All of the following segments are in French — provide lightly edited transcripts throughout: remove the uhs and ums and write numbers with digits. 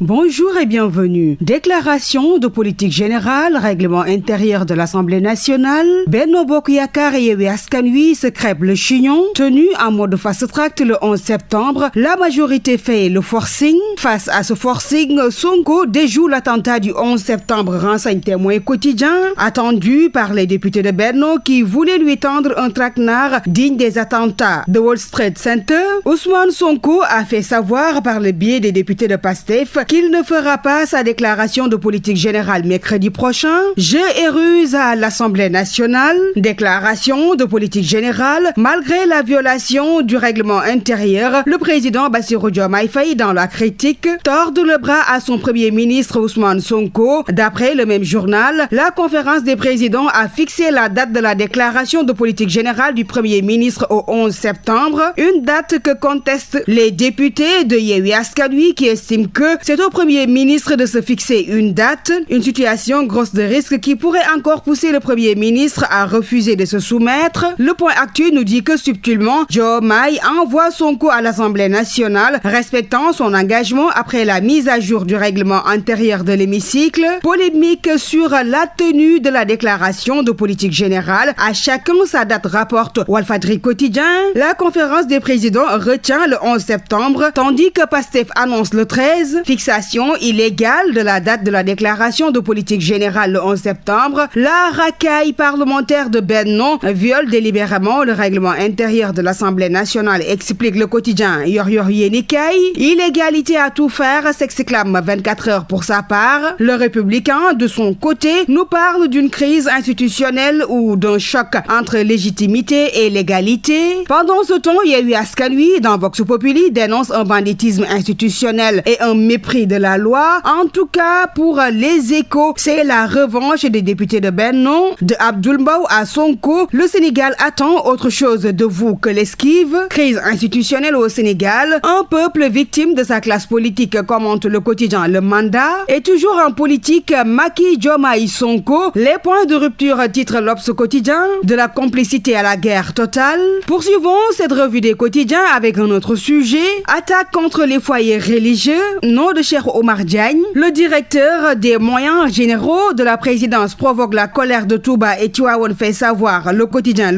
Bonjour et bienvenue. Déclaration de politique générale, règlement intérieur de l'Assemblée nationale. Benno Bokk Yakaar et Yewwi Askan Wi se crêpent le chignon. Tenu en mode fast-track le 11 septembre, la majorité fait le forcing. Face à ce forcing, Sonko déjoue l'attentat du 11 septembre, renseigne Témoin Quotidien, attendu par les députés de Benno qui voulaient lui tendre un traquenard digne des attentats de World Trade Center. Ousmane Sonko a fait savoir par le biais des députés de PASTEF qu'il ne fera pas sa déclaration de politique générale mercredi prochain. Jeu et ruse à l'Assemblée nationale. Déclaration de politique générale. Malgré la violation du règlement intérieur, le président Bassirou Diomaye Faye, dans la critique, tord le bras à son premier ministre Ousmane Sonko. D'après le même journal, la conférence des présidents a fixé la date de la déclaration de politique générale du premier ministre au 11 septembre. Une date que contestent les députés de Yewwi Askan Wi qui estiment que c'est au Premier ministre de se fixer une date, une situation grosse de risque qui pourrait encore pousser le Premier ministre à refuser de se soumettre. Le Point Actu nous dit que subtilement, Diomaye envoie Sonko à l'Assemblée nationale, respectant son engagement après la mise à jour du règlement intérieur de l'hémicycle. Polémique sur la tenue de la déclaration de politique générale. À chacun sa date, rapporte Walfadjri Quotidien. La conférence des présidents retient le 11 septembre, tandis que PASTEF annonce le 13. Fixation illégale de la date de la déclaration de politique générale le 11 septembre. La racaille parlementaire de Benno viole délibérément le règlement intérieur de l'Assemblée nationale, explique le quotidien Yor Yénikay. Illégalité à tout faire, s'exclame 24 heures pour sa part. Le Républicain, de son côté, nous parle d'une crise institutionnelle ou d'un choc entre légitimité et légalité. Pendant ce temps, Yewwi Askan Wi, dans Vox Populi, dénonce un banditisme institutionnel et un mépris de la loi. En tout cas, pour les Échos, c'est la revanche des députés de Benno. De Abdoul Mbow à Sonko, le Sénégal attend autre chose de vous que l'esquive. Crise institutionnelle au Sénégal, un peuple victime de sa classe politique, commente le quotidien Le Mandat. Et toujours en politique, Macky, Diomaye, Sonko, les points de rupture, titre l'Obs quotidien, de la complicité à la guerre totale. Poursuivons cette revue des quotidiens avec un autre sujet, attaque contre les foyers religieux, nom de Cheikh Omar Diagne. Le directeur des moyens généraux de la présidence provoque la colère de Touba et Tivaouane, fait savoir le quotidien.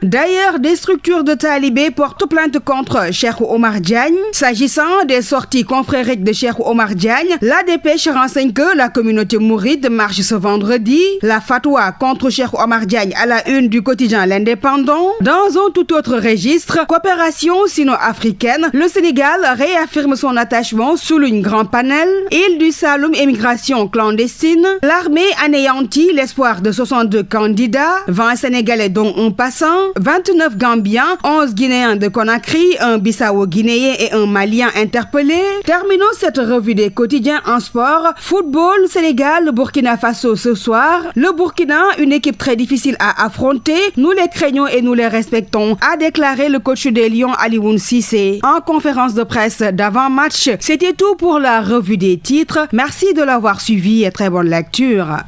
D'ailleurs, des structures de talibés portent plainte contre Cheikh Omar Diagne. S'agissant des sorties confrériques de Cheikh Omar Diagne, la dépêche renseigne que la communauté mouride marche ce vendredi. La fatwa contre Cheikh Omar Diagne à la une du quotidien L'Indépendant. Dans un tout autre registre, coopération sino-africaine, le Sénégal réaffirme son attachement sous une grand panel. Île du Saloum, émigration clandestine. L'armée anéantit l'espoir de 62 candidats, 20 Sénégalais dont un passant, 29 Gambiens, 11 Guinéens de Conakry, un Bissau-Guinéen et un Malien interpellés. Terminons cette revue des quotidiens en sport. Football, Sénégal, Burkina Faso ce soir. Le Burkina, une équipe très difficile à affronter. Nous les craignons et nous les respectons, a déclaré le coach des Lions Alioune Cissé en conférence de presse d'avant-match. C'était tout pour la revue des titres. Merci de l'avoir suivi et très bonne lecture.